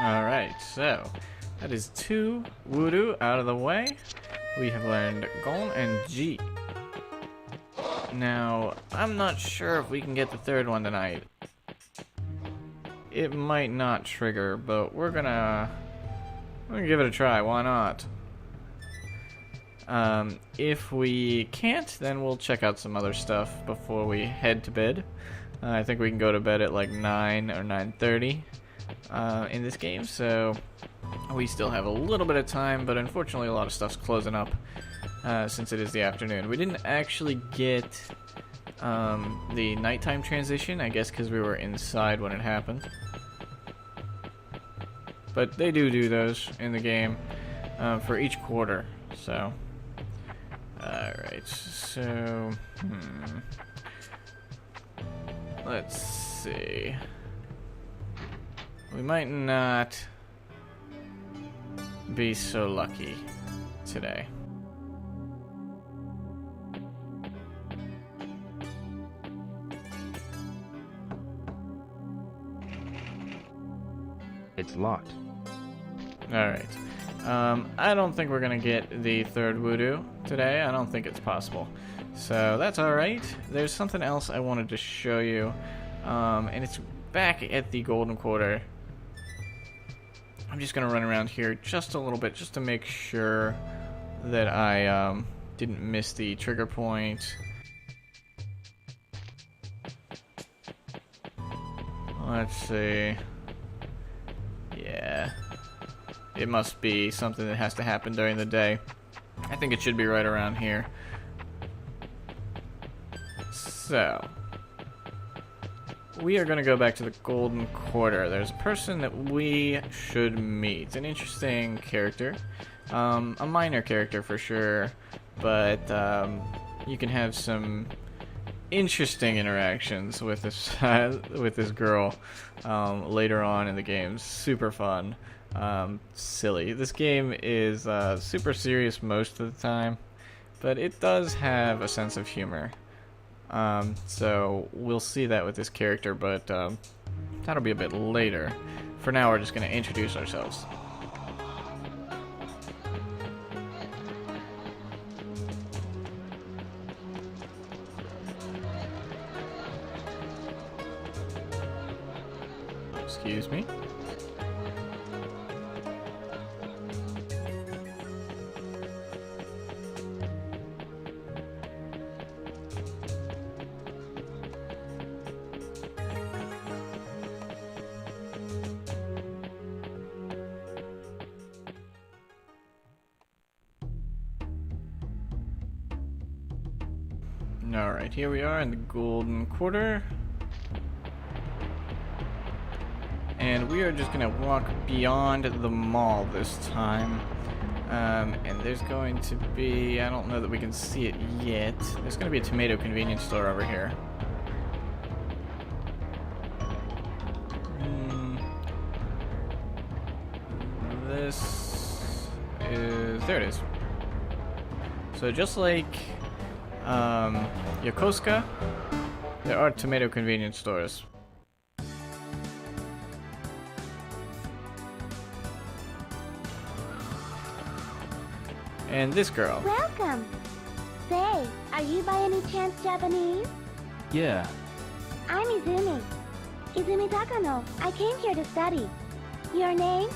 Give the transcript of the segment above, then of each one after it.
Alright, so that is 2 voodoo out of the way. We have learned Gon and G. Now, I'm not sure if we can get the third one tonight. It might not trigger, but we're gonna give it a try. Why not? If we can't, then we'll check out some other stuff before we head to bed. I think we can go to bed at like 9 or 9:30 in this game, so we still have a little bit of time, but unfortunately a lot of stuff's closing up since it is the afternoon. We didn't actually get the nighttime transition, I guess because we were inside when it happened. But they do those in the game for each quarter, so... Alright, so... Let's see... We might not be so lucky today. It's locked. Alright. I don't think we're gonna get the third voodoo today. I don't think it's possible. So that's alright. There's something else I wanted to show you. And it's back at the Golden Quarter. I'm just gonna run around here just a little bit just to make sure that I didn't miss the trigger point. Let's see. Yeah. It must be something that has to happen during the day. I think it should be right around here. So, we are going to go back to the Golden Quarter. There's a person that we should meet. An interesting character. A minor character for sure, but you can have some interesting interactions with this girl later on in the game. Super fun. Silly. This game is super serious most of the time, but it does have a sense of humor. So we'll see that with this character, but that'll be a bit later. For now, we're just going to introduce ourselves. Excuse me. Alright, here we are in the Golden Quarter. And we are just going to walk beyond the mall this time. And there's going to be... I don't know that we can see it yet. There's going to be a tomato convenience store over here. This is... There it is. So just like... Yokosuka, there are tomato convenience stores. And this girl. Welcome! Say, are you by any chance Japanese? Yeah. I'm Izumi. Izumi Takano. I came here to study. Your name?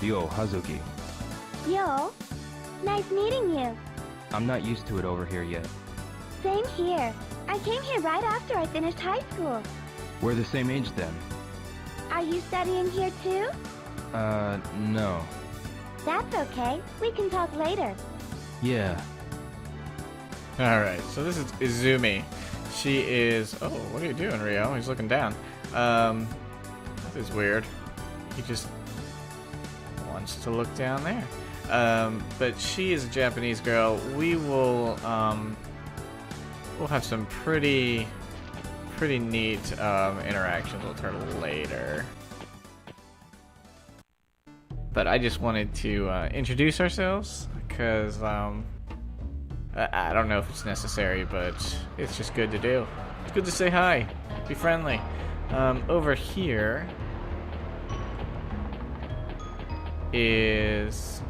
Yo, Hazuki. Yo. Nice meeting you. I'm not used to it over here yet. Same here. I came here right after I finished high school. We're the same age then. Are you studying here too? No. That's okay. We can talk later. Yeah. Alright, so this is Izumi. She is... Oh, what are you doing, Rio? He's looking down. This is weird. He just wants to look down there. But she is a Japanese girl. We will, we'll have some pretty neat interactions with her later. But I just wanted to introduce ourselves because I don't know if it's necessary, but it's just good to do. It's good to say hi, be friendly. Over here, is...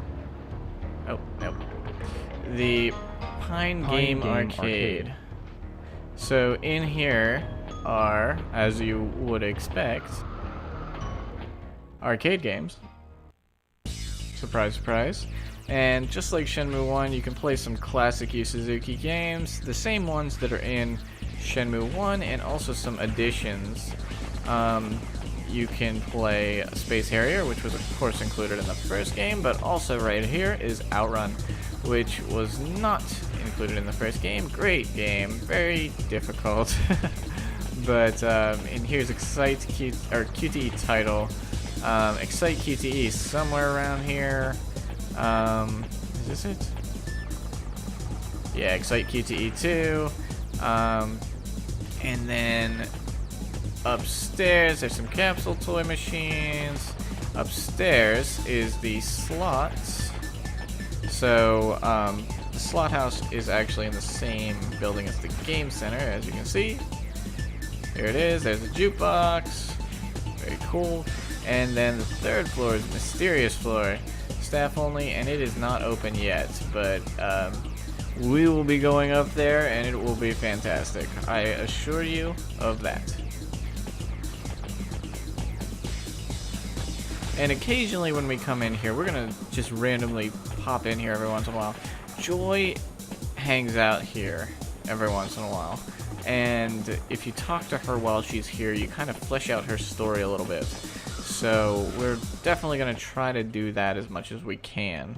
Oh, nope. The Pine Game Arcade. So in here are, as you would expect, arcade games. Surprise, surprise. And just like Shenmue 1, you can play some classic Yu Suzuki games, the same ones that are in Shenmue 1, and also some additions. You can play Space Harrier, which was of course included in the first game, but also right here is Outrun, which was not included in the first game. Great game, very difficult. But and here's QTE title. Excite QTE somewhere around here. Is this it? Yeah, Excite QTE 2. And then upstairs there's some capsule toy machines. Upstairs is the slots. So the slot house is actually in the same building as the game center, as you can see. Here it is. There's a jukebox. Very cool. And then the third floor is mysterious floor, staff only, and it is not open yet, but we will be going up there and it will be fantastic. I assure you of that. And occasionally when we come in here, we're gonna just randomly pop in here every once in a while. Joy hangs out here every once in a while, and if you talk to her while she's here, you kind of flesh out her story a little bit. So we're definitely going to try to do that as much as we can.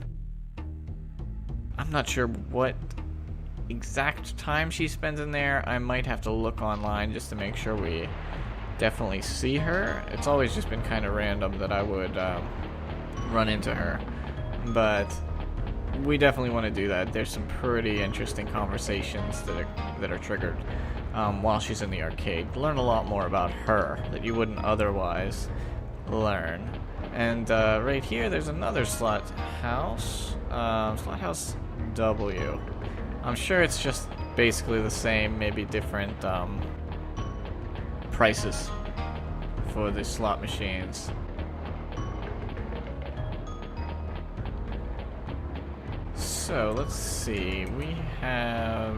I'm not sure what exact time she spends in there. I might have to look online just to make sure we definitely see her. It's always just been kind of random that I would run into her. But we definitely want to do that. There's some pretty interesting conversations that are triggered while she's in the arcade. Learn a lot more about her that you wouldn't otherwise learn. And right here there's another slot house. Slot house W. I'm sure it's just basically the same, maybe different prices for the slot machines. So let's see, we have,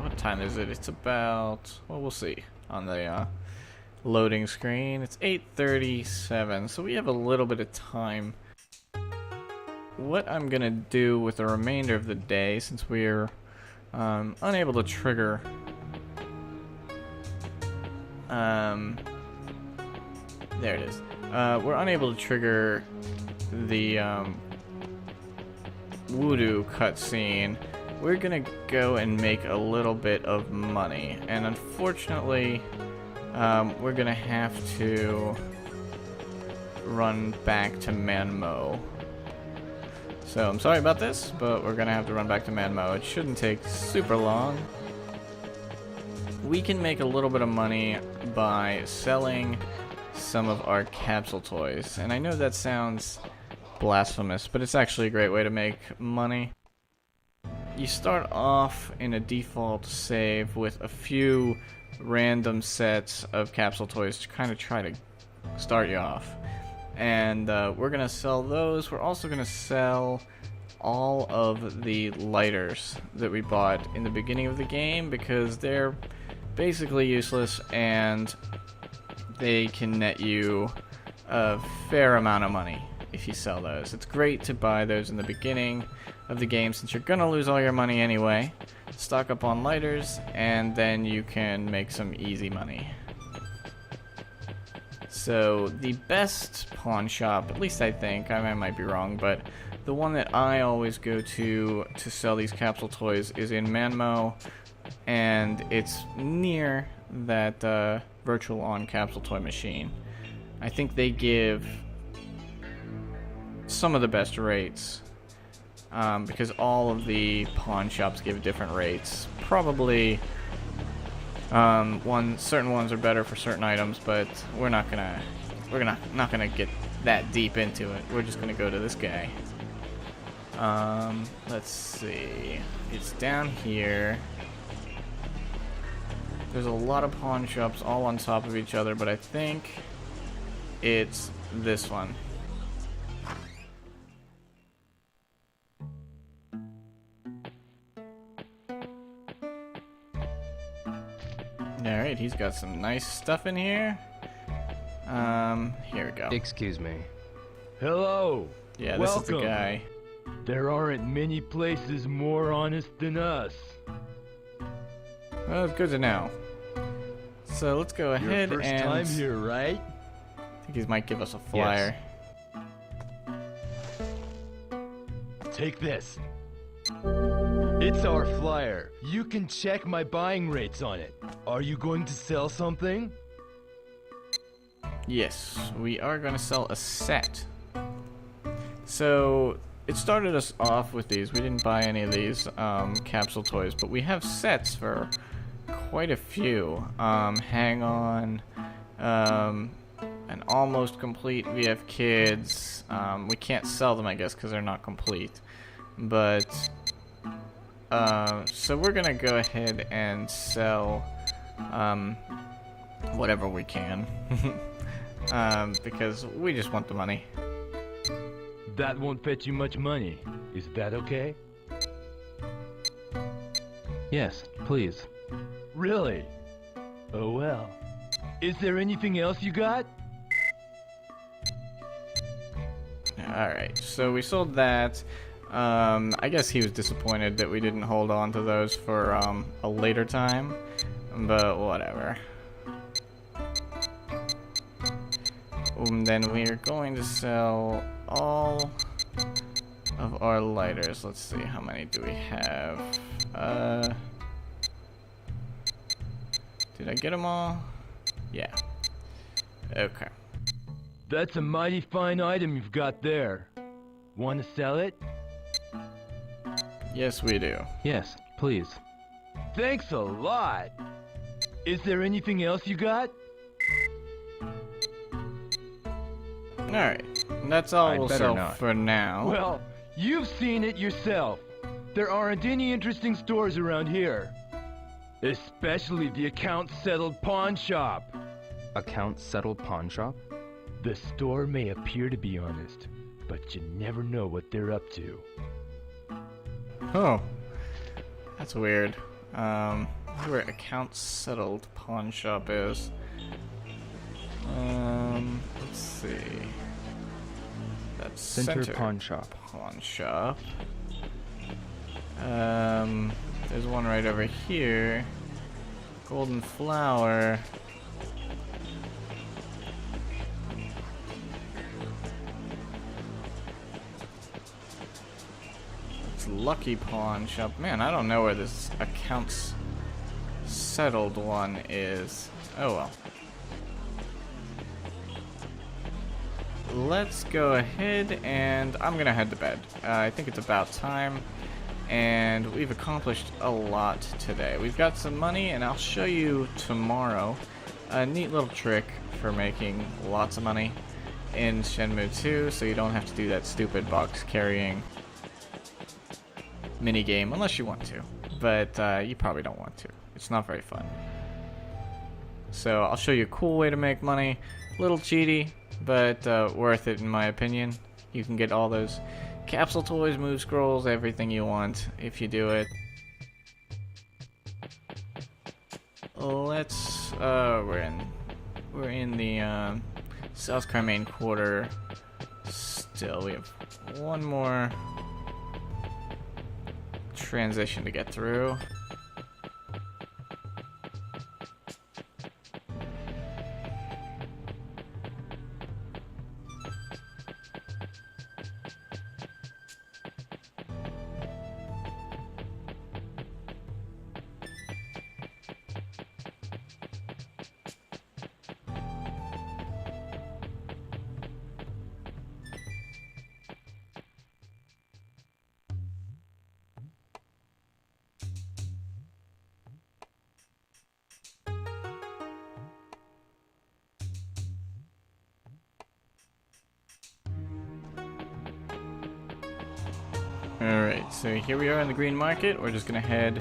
what time is it? It's about, well, we'll see on the loading screen. It's 8:37, so we have a little bit of time. What I'm gonna do with the remainder of the day, since we're unable to trigger there it is. We're unable to trigger the Voodoo cutscene. We're gonna go and make a little bit of money, and unfortunately we're gonna have to run back to Manmo. So I'm sorry about this, but we're gonna have to run back to Manmo. It shouldn't take super long. We can make a little bit of money by selling some of our capsule toys, and I know that sounds blasphemous, but it's actually a great way to make money. You start off in a default save with a few random sets of capsule toys to kind of try to start you off, and we're gonna sell those. We're also gonna sell all of the lighters that we bought in the beginning of the game because they're basically useless and they can net you a fair amount of money if you sell those. It's great to buy those in the beginning of the game since you're gonna lose all your money anyway. Stock up on lighters and then you can make some easy money. So the best pawn shop, at least I think, I might be wrong, but the one that I always go to sell these capsule toys is in Manmo, and it's near that Virtual On capsule toy machine. I think they give some of the best rates because all of the pawn shops give different rates. Probably certain ones are better for certain items, but we're not gonna get that deep into it. We're just gonna go to this guy. Let's see. It's down here. There's a lot of pawn shops all on top of each other, but I think it's this one. he's got some nice stuff in here. Here we go. Excuse me. Hello. Yeah, this is the Welcome. guy. There aren't many places more honest than us. Well, it's good to know. So let's go Your ahead first and... time here, right? I think he might give us a flyer. Take this. It's our flyer. You can check my buying rates on it. Are you going to sell something? Yes, we are going to sell a set. So, it started us off with these. We didn't buy any of these capsule toys, but we have sets for quite a few. Hang On, an almost complete VF Kids. We can't sell them, I guess, because they're not complete. But, so we're going to go ahead and sell whatever we can. Because we just want the money. That won't fetch you much money. Is that okay? Yes, please. Really? Oh well. Is there anything else you got? Alright, so we sold that. I guess he was disappointed that we didn't hold on to those for a later time, but whatever. Then we are going to sell all of our lighters. Let's see, how many do we have? Did I get them all? Yeah. Okay. That's a mighty fine item you've got there. Want to sell it? Yes, we do. Yes, please. Thanks a lot. Is there anything else you got? Alright, that's all I'd we'll better sell not. for now. Well, you've seen it yourself. There aren't any interesting stores around here. Especially the account settled pawn shop. Account settled pawn shop? The store may appear to be honest, but you never know what they're up to. Oh, that's weird. Where account settled pawn shop is. Let's see. That's Center pawn shop. pawn shop. There's one right over here. Golden flower. It's Lucky pawn shop. Man, I don't know where this accounts settled one is. Oh well. Let's go ahead and I'm gonna head to bed. I think it's about time, and we've accomplished a lot today. We've got some money, and I'll show you tomorrow a neat little trick for making lots of money in Shenmue 2, so you don't have to do that stupid box carrying mini game unless you want to, but you probably don't want to. It's not very fun. So I'll show you a cool way to make money. Little cheaty, but worth it in my opinion. You can get all those capsule toys, move scrolls, everything you want if you do it. Let's we're in the South Crimean Quarter still. We have one more transition to get through. Alright, so here we are in the green market. We're just gonna head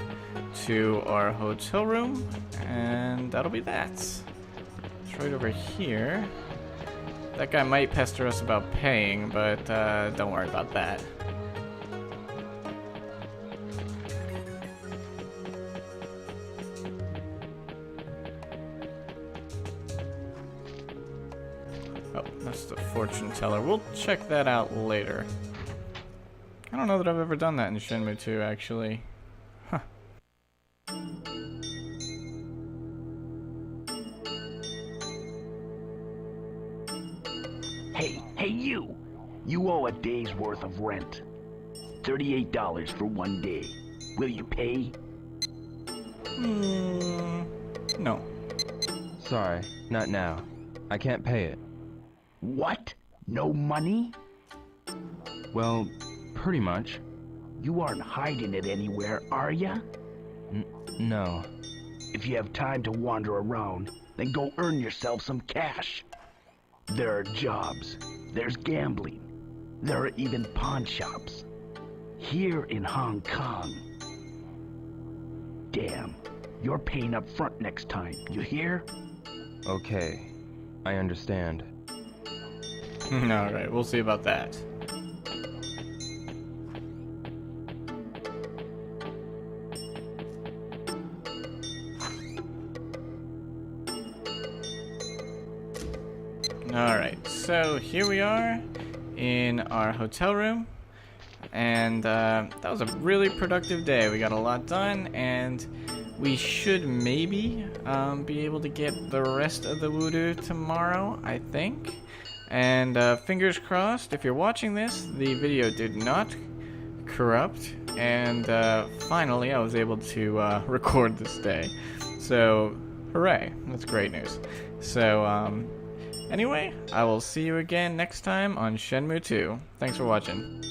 to our hotel room, and that'll be that. It's right over here. That guy might pester us about paying, but don't worry about that. Oh, that's the fortune teller. We'll check that out later. I don't know that I've ever done that in Shenmue 2, actually. Huh. Hey you! You owe a day's worth of rent. $38 for 1 day. Will you pay? No. Sorry, not now. I can't pay it. What? No money? Well, pretty much. You aren't hiding it anywhere, are ya? No. If you have time to wander around, then go earn yourself some cash. There are jobs. There's gambling. There are even pawn shops. Here in Hong Kong. Damn. You're paying up front next time, you hear? Okay. I understand. Alright, we'll see about that. Alright, so here we are in our hotel room, and that was a really productive day. We got a lot done, and we should maybe be able to get the rest of the voodoo tomorrow, I think. And fingers crossed, if you're watching this, the video did not corrupt, and finally I was able to record this day. So, hooray, that's great news. So, anyway, I will see you again next time on Shenmue 2. Thanks for watching.